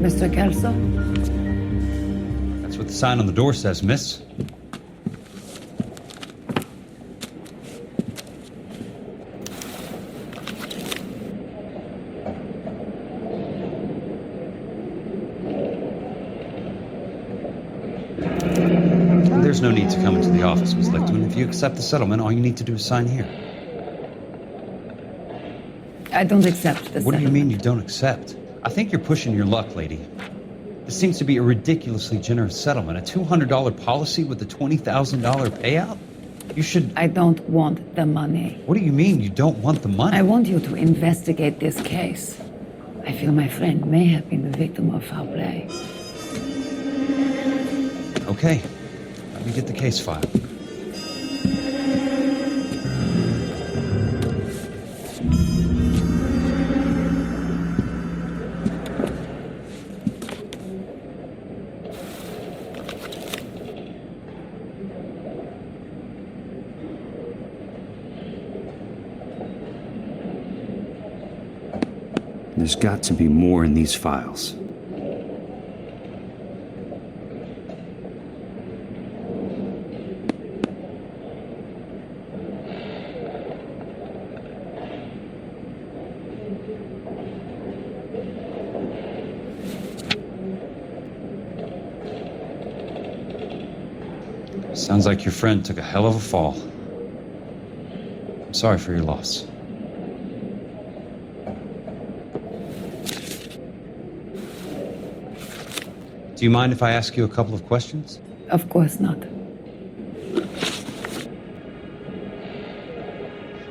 Mr. Kelso? That's what the sign on the door says, miss. There's no need to come into the office, Miss Lichtman. If you accept the settlement, all you need to do is sign here. I don't accept this. What do you mean you don't accept? I think you're pushing your luck, lady. This seems to be a ridiculously generous settlement. A $200 policy with a $20,000 payout? You should... I don't want the money. What do you mean you don't want the money? I want you to investigate this case. I feel my friend may have been the victim of foul play. Okay. Let me get the case file. There's got to be more in these files. Sounds like your friend took a hell of a fall. I'm sorry for your loss. Do you mind if I ask you a couple of questions? Of course not.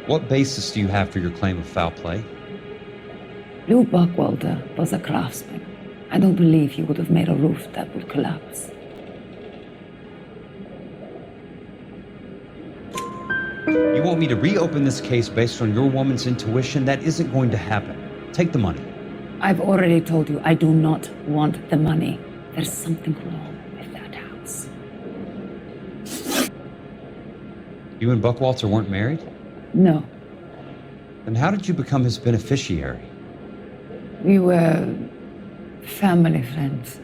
What basis do you have for your claim of foul play? Lou Buckwalter was a craftsman. I don't believe he would have made a roof that would collapse. You want me to reopen this case based on your woman's intuition? That isn't going to happen. Take the money. I've already told you I do not want the money. There's something wrong with that house. You and Buckwalter weren't married? No. Then how did you become his beneficiary? We were family friends.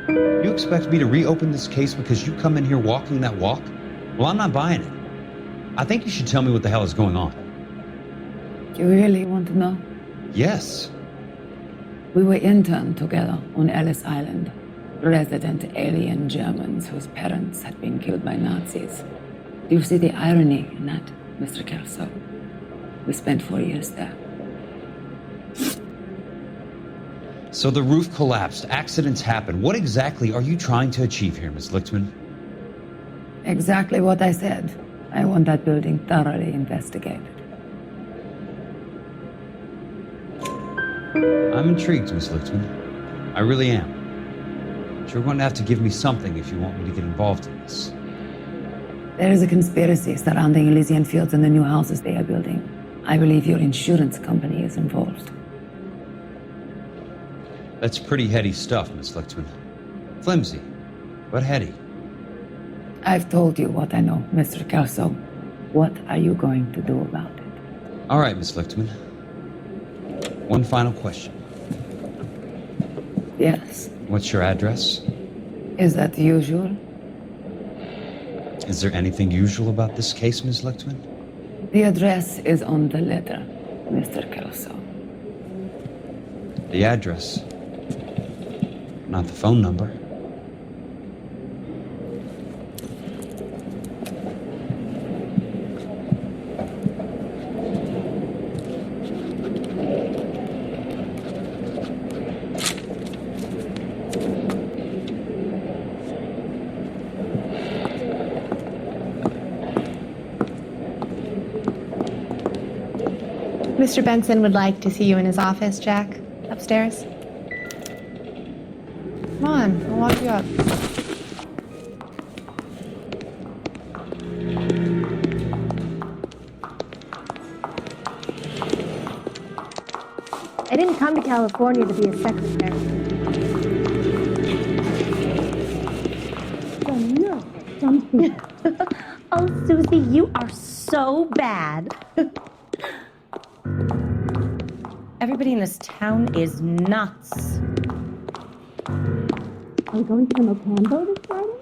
You expect me to reopen this case because you come in here walking that walk? Well, I'm not buying it. I think you should tell me what the hell is going on. You really want to know? Yes. We were interned together on Ellis Island, resident alien Germans whose parents had been killed by Nazis. Do you see the irony in that, Mr. Kelso? We spent 4 years there. So the roof collapsed, accidents happen. What exactly are you trying to achieve here, Miss Lichtman? Exactly what I said. I want that building thoroughly investigated. I'm intrigued, Miss Lichtman. I really am. But you're going to have to give me something if you want me to get involved in this. There is a conspiracy surrounding Elysian Fields and the new houses they are building. I believe your insurance company is involved. That's pretty heady stuff, Miss Lichtman. Flimsy, but heady. I've told you what I know, Mr. Kelso. What are you going to do about it? All right, Miss Lichtman. One final question. Yes. What's your address? Is that usual? Is there anything usual about this case, Miss Lichtman? The address is on the letter, Mr. Kelso. The address. Not the phone number. Mr. Benson would like to see you in his office, Jack. Upstairs. Come on, I'll walk you up. I didn't come to California to be a secretary. No, something. Oh, Susie, you are so bad. Everybody in this town is nuts. Are we going to the Mocambo this Friday?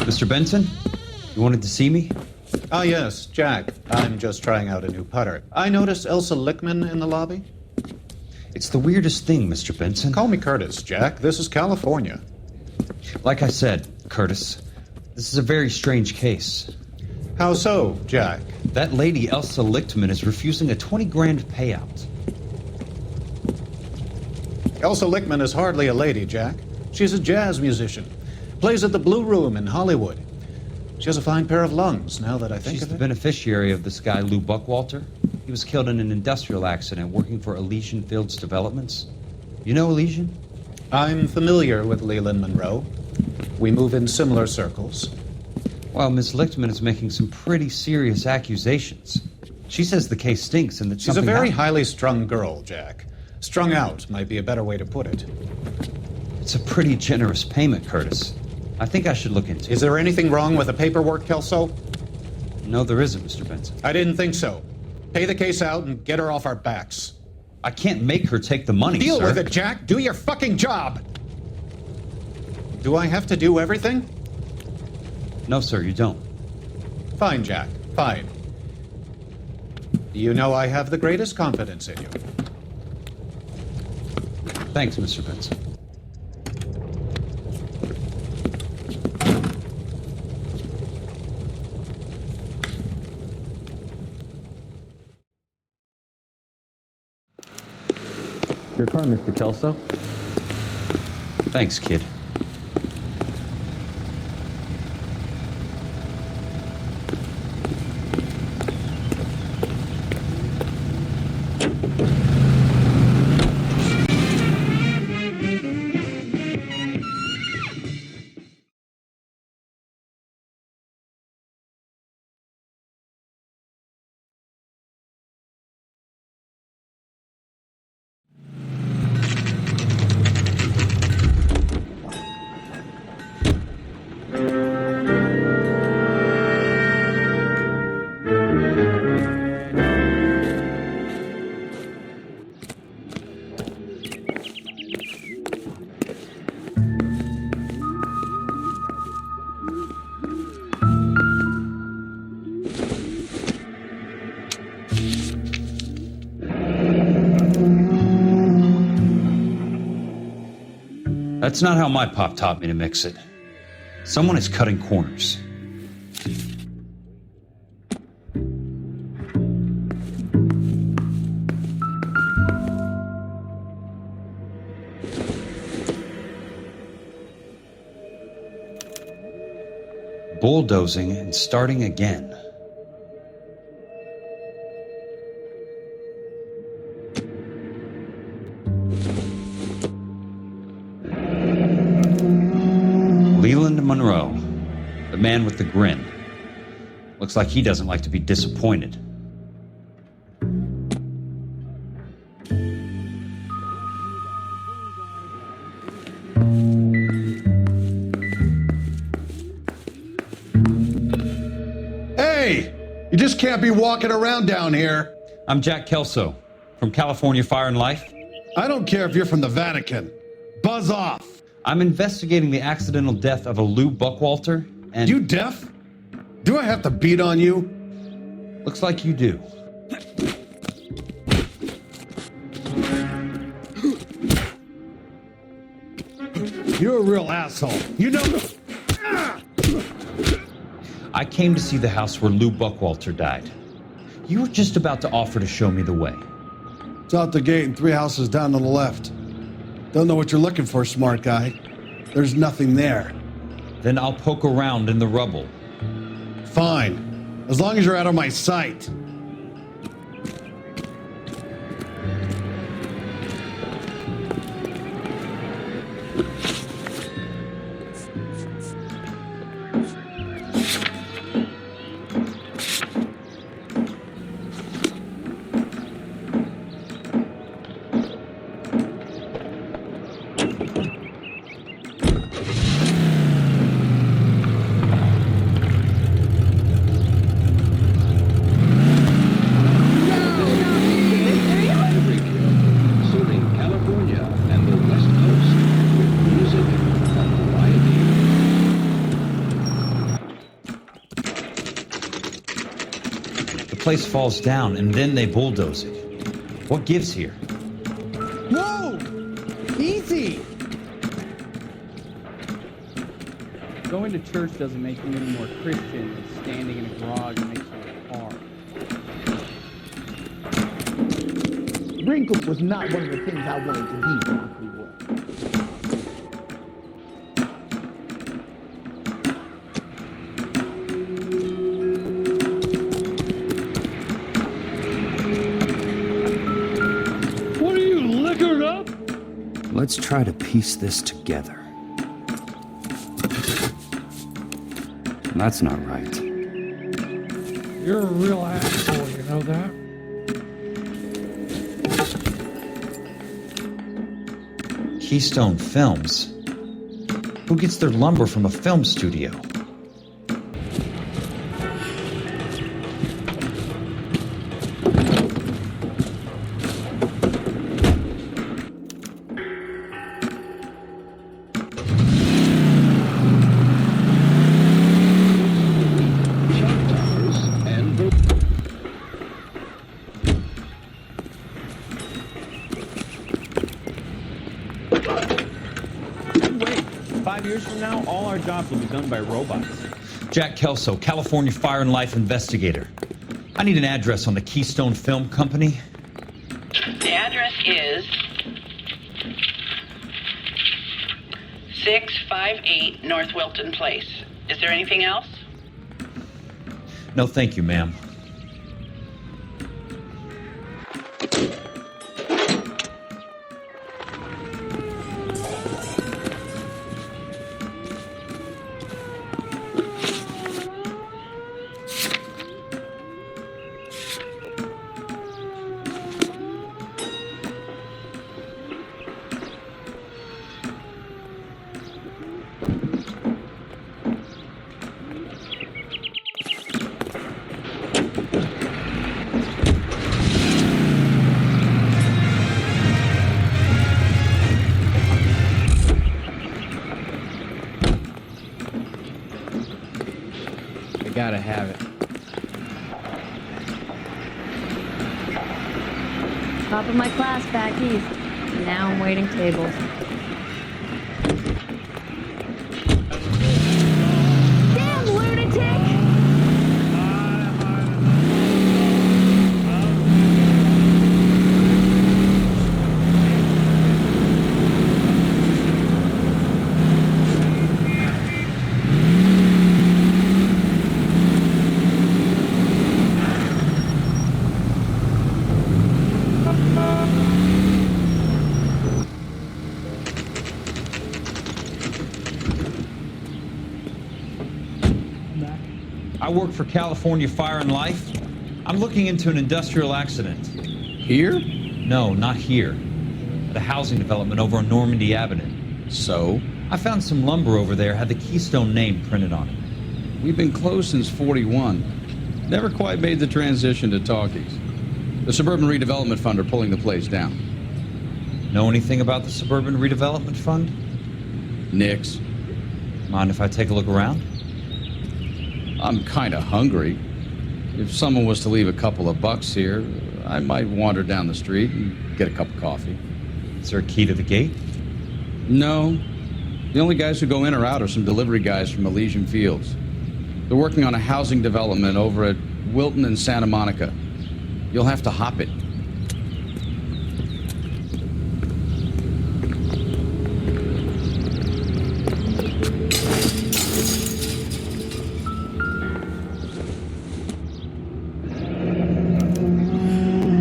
Mr. Benson? You wanted to see me? Ah, yes, Jack. I'm just trying out a new putter. I noticed Elsa Lickman in the lobby. It's the weirdest thing, Mr. Benson. Call me Curtis, Jack. This is California. Like I said, Curtis, this is a very strange case. How so, Jack? That lady, Elsa Lichtman, is refusing a 20 grand payout. Elsa Lickman is hardly a lady, Jack. She's a jazz musician. Plays at the Blue Room in Hollywood. She has a fine pair of lungs, now that I think She's of the it. beneficiary of this guy, Lou Buckwalter. He was killed in an industrial accident working for Elysian Fields Developments. You know Elysian? I'm familiar with Leland Monroe. We move in similar circles. Well, Miss Lichtman is making some pretty serious accusations. She says the case stinks and that She's a something very happened. highly strung girl, Jack. Strung out might be a better way to put it. It's a pretty generous payment, Curtis. I think I should look into it. Is there anything wrong with the paperwork, Kelso? No, there isn't, Mr. Benson. I didn't think so. Pay the case out and get her off our backs. I can't make her take the money, Deal sir. with it, Jack. Do your fucking job. Do I have to do everything? No, sir, you don't. Fine, Jack. Fine. You know I have the greatest confidence in you. Thanks, Mr. Benson. Your car, Mr. Kelso. Thanks, kid. That's not how my pop taught me to mix it. Someone is cutting corners. Bulldozing and starting again. Leland Monroe, the man with the grin. Looks like he doesn't like to be disappointed. Hey! You just can't be walking around down here. I'm Jack Kelso, from California Fire and Life. I don't care if you're from the Vatican. Buzz off. I'm investigating the accidental death of a Lou Buckwalter, and... You deaf? Do I have to beat on you? Looks like you do. You're a real asshole. You know... I came to see the house where Lou Buckwalter died. You were just about to offer to show me the way. It's out the gate and 3 houses down on the left. Don't know what you're looking for, smart guy. There's nothing there. Then I'll poke around in the rubble. Fine. As long as you're out of my sight. place falls down and then they bulldoze it. What gives here? Whoa! Easy! Going to church doesn't make you any more Christian than standing in a garage makes you a car. Wrinkles was not one of the things I wanted to be when I grew up. What are you, liquored up? Let's try to piece this together. That's not right. You're a real asshole, you know that? Keystone Films? Who gets their lumber from a film studio? Wait, 5 years from now, all our jobs will be done by robots. Jack Kelso, California Fire and Life investigator. I need an address on the Keystone Film Company. The address is 658 North Wilton Place. Is there anything else? No, thank you, ma'am. Gotta have it. Top of my class back east. Now I'm waiting tables. Damn lunatic! I work for California Fire and Life. I'm looking into an industrial accident. Here? No, not here. At a housing development over on Normandy Avenue. So? I found some lumber over there, had the Keystone name printed on it. We've been closed since '41. Never quite made the transition to talkies. The Suburban Redevelopment Fund are pulling the place down. Know anything about the Suburban Redevelopment Fund? Nix. Mind if I take a look around? I'm kind of hungry. If someone was to leave a couple of bucks here, I might wander down the street and get a cup of coffee. Is there a key to the gate? No. The only guys who go in or out are some delivery guys from Elysian Fields. They're working on a housing development over at Wilton and Santa Monica. You'll have to hop it.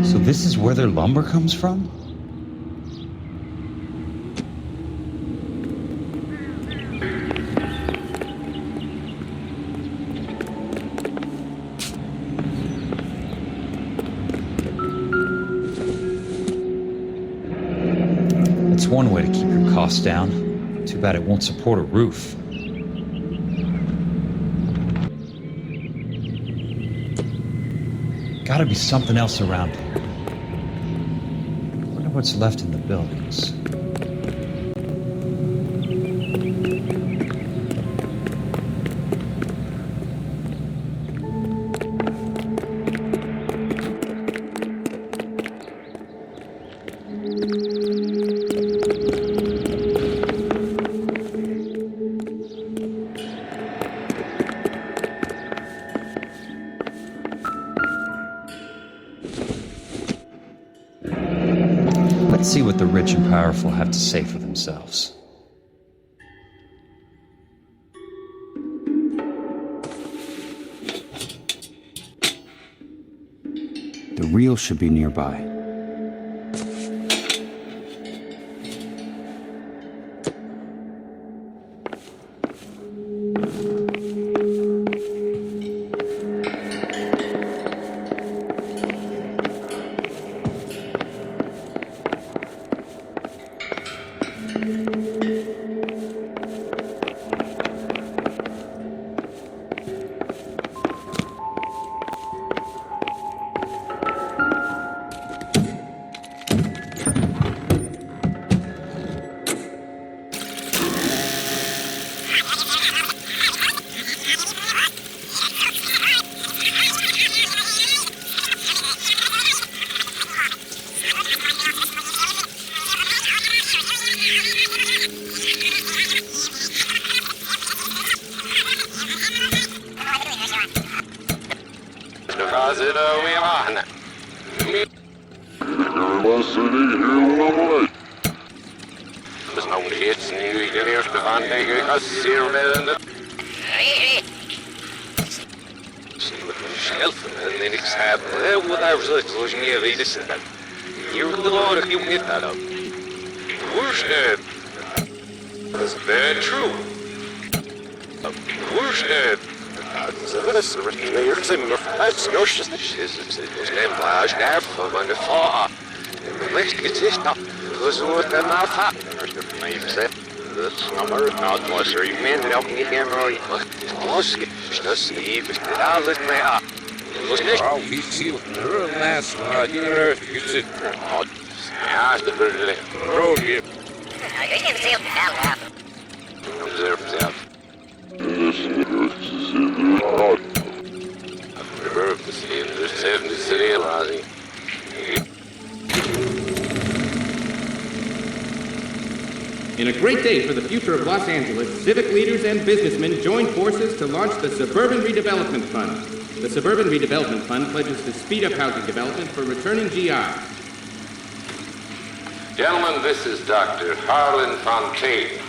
So this is where their lumber comes from? It's one way to keep your costs down. Too bad it won't support a roof. Gotta be something else around here. Wonder what's left in the buildings. Let's see what the rich and powerful have to say for themselves. The real should be nearby. In a great day for the future of Los Angeles, civic leaders and businessmen joined forces to launch the Suburban Redevelopment Fund. The Suburban Redevelopment Fund pledges to speed up housing development for returning GI. Gentlemen, this is Dr. Harlan Fontaine.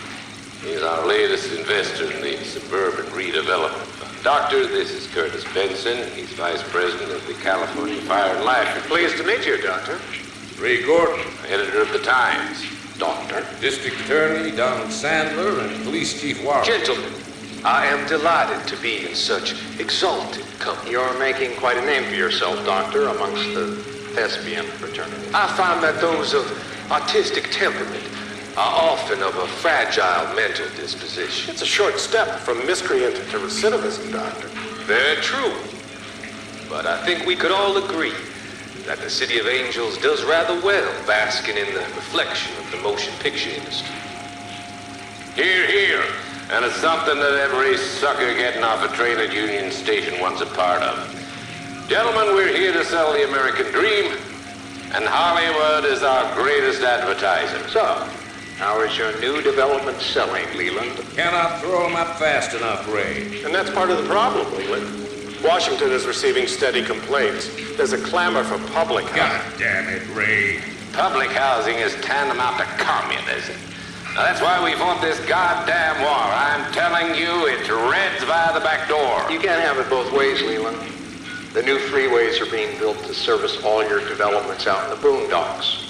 He's our latest investor in the Suburban Redevelopment Fund. Doctor, this is Curtis Benson. He's Vice President of the California Fire and Life. Pleased to meet you, Doctor. Ray Gordon, editor of the Times. Doctor. District Attorney Donald Sandler and Police Chief Warren. Gentlemen, I am delighted to be in such exalted company. You're making quite a name for yourself, Doctor, amongst the thespian fraternity. I find that those of artistic temperament are often of a fragile mental disposition. It's a short step from miscreant to recidivism, Doctor. Very true. But I think we could all agree that the City of Angels does rather well basking in the reflection of the motion picture industry. Hear, hear. And it's something that every sucker getting off a train at Union Station wants a part of. Gentlemen, we're here to sell the American dream, and Hollywood is our greatest advertiser. So, how is your new development selling, Leland? Cannot throw them up fast enough, Ray. And that's part of the problem, Leland. Washington is receiving steady complaints. There's a clamor for public housing. God damn it, Ray. Public housing is tantamount to communism. Now, that's why we fought this goddamn war. I'm telling you, it's Reds via the back door. You can't have it both ways, Leland. The new freeways are being built to service all your developments out in the boondocks.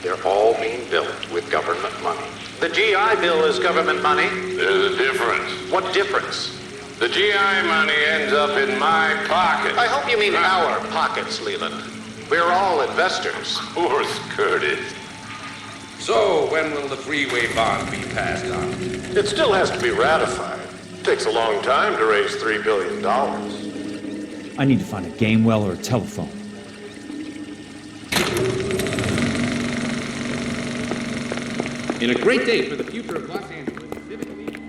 They're all being built with government money. The GI Bill is government money. There's a difference. What difference? The GI money ends up in my pocket. I hope you mean our pockets, Leland. We're all investors. Of course, Curtis. So, when will the freeway bond be passed on? It still has to be ratified. It takes a long time to raise $3 billion. I need to find a game well or a telephone. In a great day for the future of Los Angeles, civic leaders...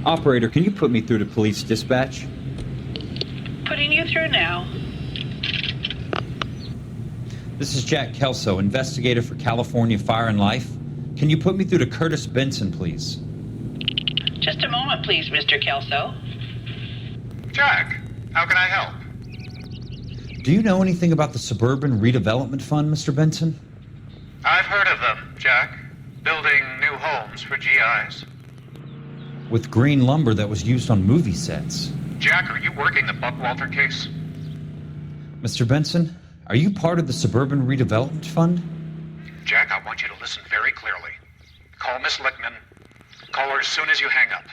Operator, can you put me through to police dispatch? Putting you through now. This is Jack Kelso, investigator for California Fire and Life. Can you put me through to Curtis Benson, please? Just a moment, please, Mr. Kelso. Jack, how can I help? Do you know anything about the Suburban Redevelopment Fund, Mr. Benson? I've heard of them, Jack. Building new homes for GIs. With green lumber that was used on movie sets. Jack, are you working the Buckwalter case? Mr. Benson, are you part of the Suburban Redevelopment Fund? Jack, I want you to listen very clearly. Call Miss Lickman. Call her as soon as you hang up.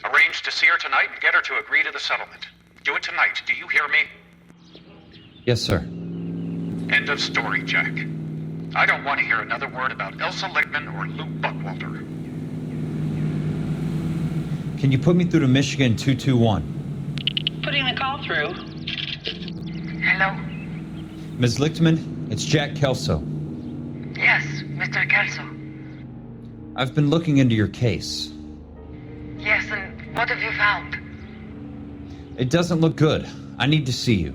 Arrange to see her tonight and get her to agree to the settlement. Do it tonight. Do you hear me? Yes, sir. End of story, Jack. I don't want to hear another word about Elsa Lickman or Lou Buckwalter. Can you put me through to Michigan 221? Putting the call through. Hello? Ms. Lichtman, it's Jack Kelso. Yes, Mr. Kelso. I've been looking into your case. Yes, and what have you found? It doesn't look good. I need to see you.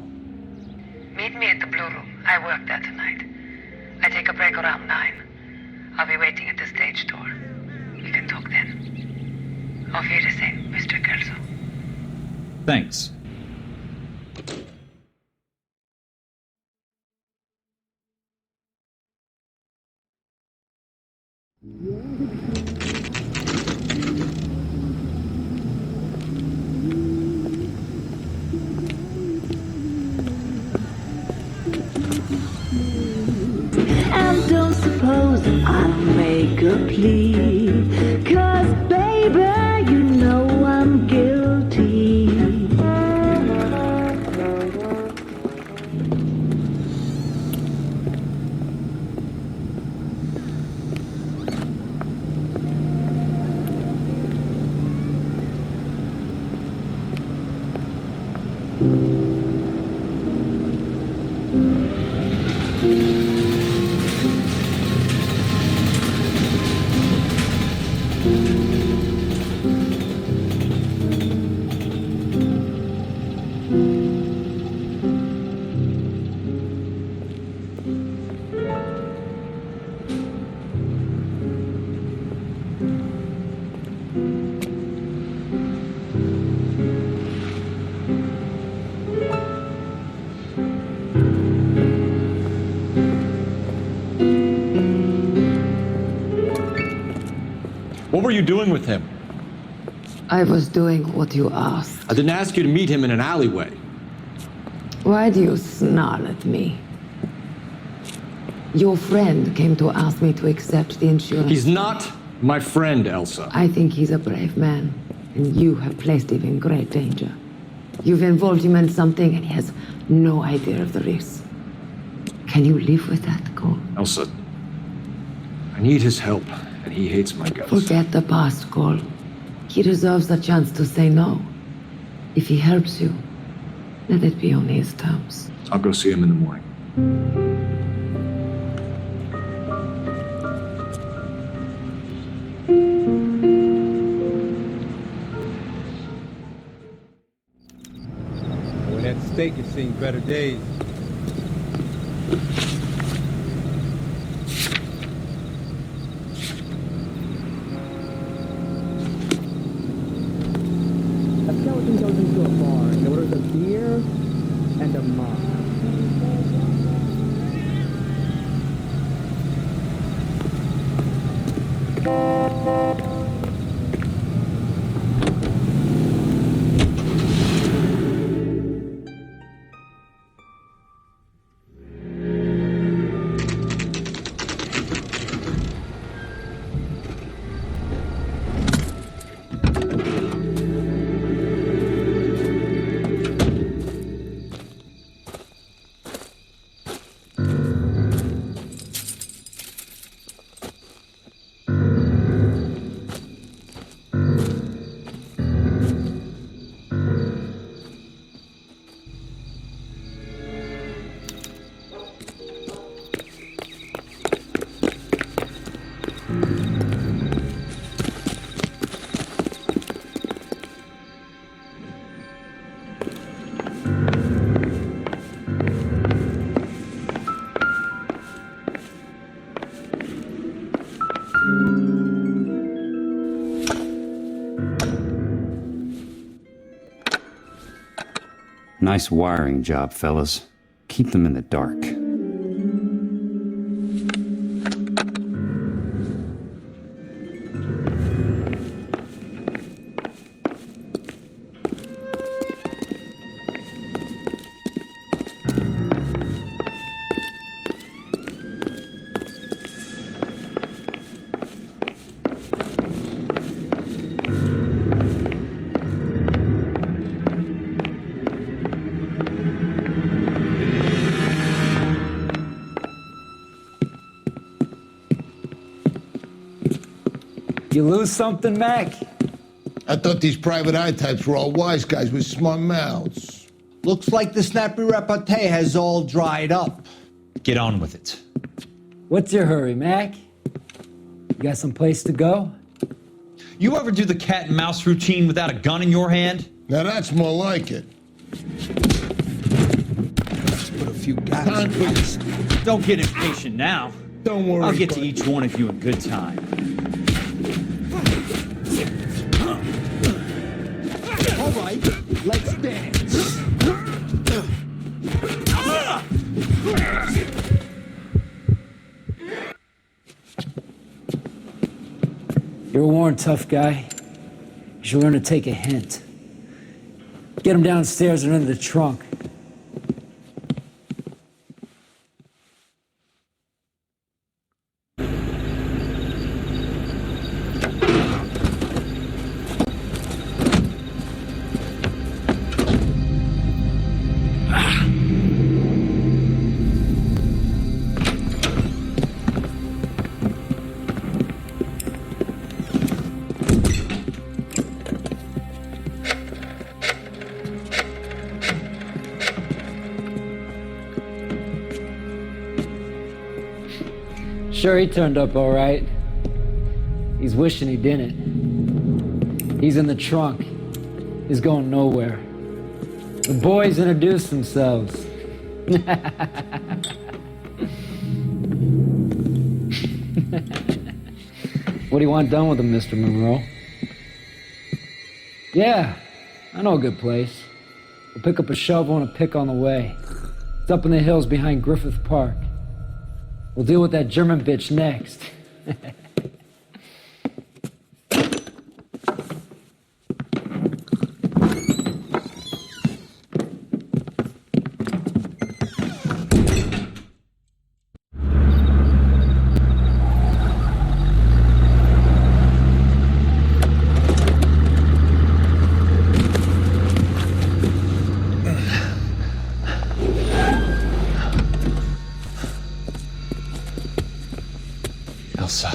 Meet me at the Blue Room. I work there tonight. I take a break around 9. I'll be waiting at the stage door. We can talk then. Auf Wiedersehen, Mr. Kelso. Thanks. And don't suppose I'll make a plea, 'cause baby, you know I'm guilty. What were you doing with him? I was doing what you asked. I didn't ask you to meet him in an alleyway. Why do you snarl at me? Your friend came to ask me to accept the insurance. He's not my friend, Elsa. I think he's a brave man, and you have placed him in great danger. You've involved him in something, and he has no idea of the risk. Can you live with that, Cole? Elsa, I need his help, and he hates my guts. Forget the past, Cole. He deserves a chance to say no. If he helps you, let it be on his terms. I'll go see him in the morning. When that steak has seen better days. A skeleton goes into a bar and orders a beer and a mug. Nice wiring job, fellas. Keep them in the dark. You lose something, Mac? I thought these private eye types were all wise guys with smart mouths. Looks like the snappy repartee has all dried up. Get on with it. What's your hurry, Mac? You got some place to go? You ever do the cat and mouse routine without a gun in your hand? Now that's more like it. Let's put a few guys. Don't get impatient now. Don't worry. I'll get to each one of you in good time. All right, let's dance. You're a worn, tough guy. You should learn to take a hint. Get him downstairs and into the trunk. Sure, he turned up all right. He's wishing he didn't. He's in the trunk. He's going nowhere. The boys introduced themselves. What do you want done with him, Mr. Monroe? Yeah, I know a good place. We'll pick up a shovel and a pick on the way. It's up in the hills behind Griffith Park. We'll deal with that German bitch next. Elsa.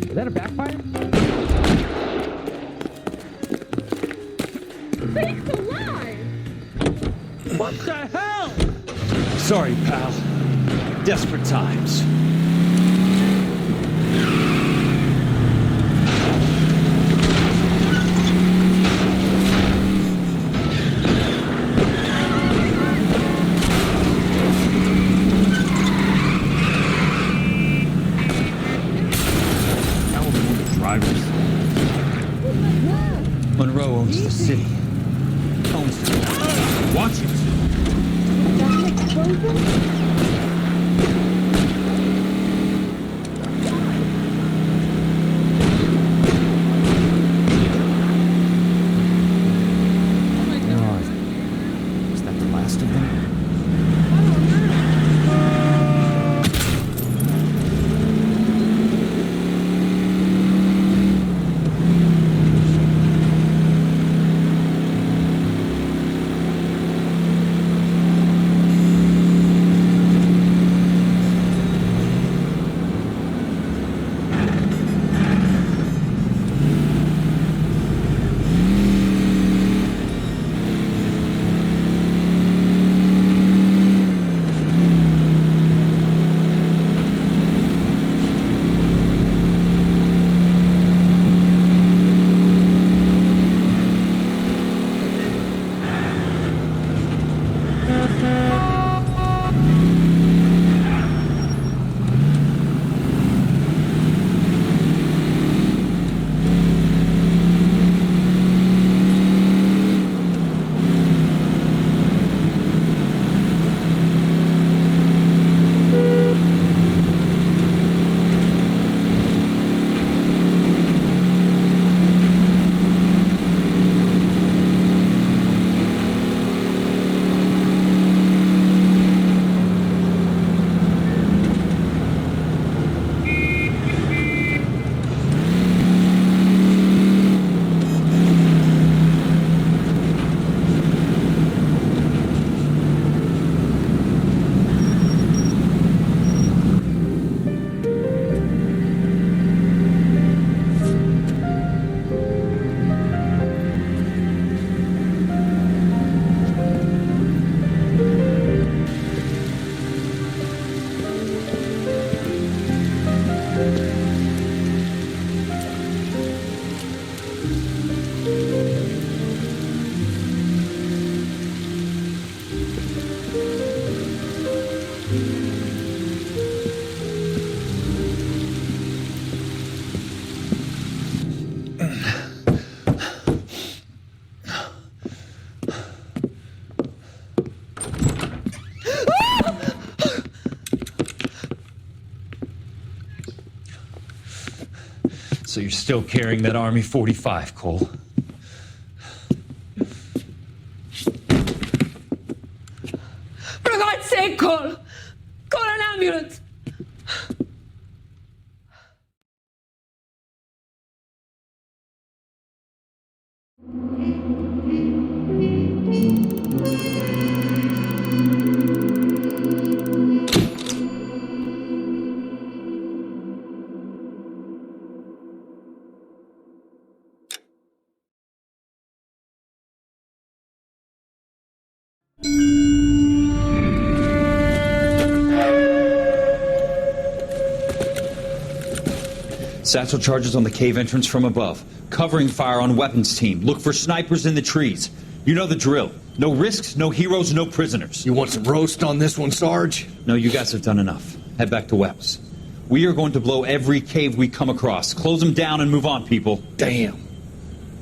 Is that a backfire? Sakes alive! What the hell? Sorry, pal. Desperate times. Monroe owns the city. Owns the town. Watch it. Is that the last of them? So you're still carrying that Army 45, Cole? For God's sake, Cole! Call an ambulance! Satchel charges on the cave entrance from above. Covering fire on weapons team. Look for snipers in the trees. You know the drill. No risks, no heroes, no prisoners. You want some roast on this one, Sarge? No, you guys have done enough. Head back to Weps. We are going to blow every cave we come across. Close them down and move on, people. Damn.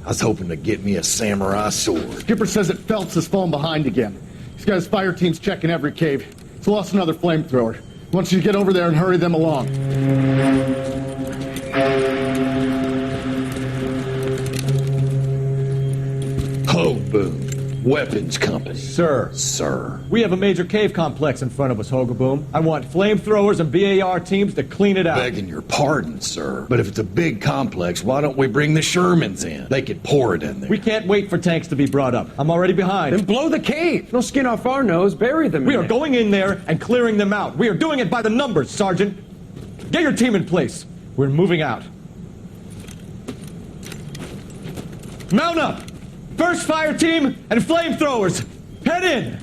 I was hoping to get me a samurai sword. Skipper says that Phelps has fallen behind again. He's got his fire teams checking every cave. He's lost another flamethrower. He wants you to get over there and hurry them along. Ho, boom. Weapons company. Sir. Sir. We have a major cave complex in front of us, Hogaboom. I want flamethrowers and BAR teams to clean it out. Begging your pardon, sir. But if it's a big complex, why don't we bring the Shermans in? They could pour it in there. We can't wait for tanks to be brought up. I'm already behind. Then blow the cave. No skin off our nose. Bury them. We are going in there and clearing them out. We are doing it by the numbers, Sergeant. Get your team in place. We're moving out. Mount up! First fire team and flamethrowers! Head in!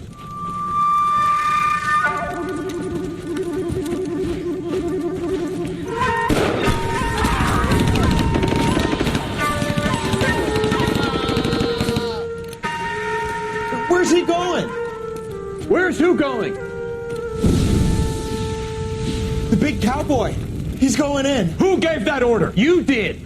Where's he going? Where's who going? The big cowboy. He's going in. Who gave that order? You did.